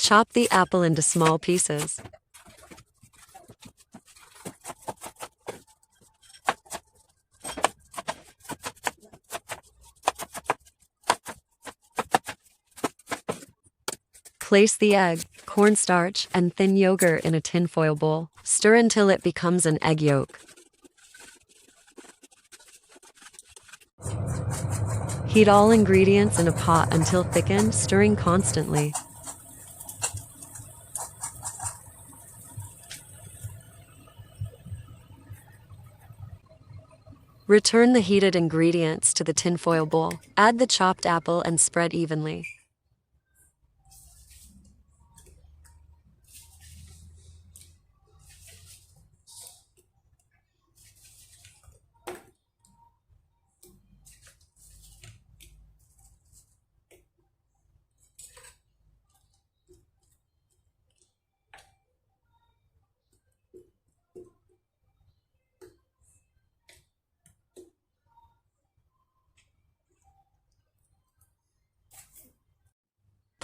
Chop the apple into small pieces. Place the egg, cornstarch, and thin yogurt in a tinfoil bowl. Stir until it becomes an egg yolk. Heat all ingredients in a pot until thickened, stirring constantly. Return the heated ingredients to the tinfoil bowl. Add the chopped apple and spread evenly.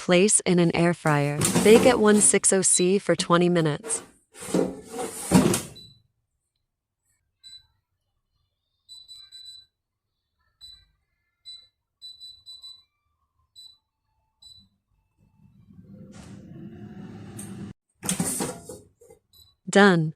Place in an air fryer. Bake at 160 C for 20 minutes. Done.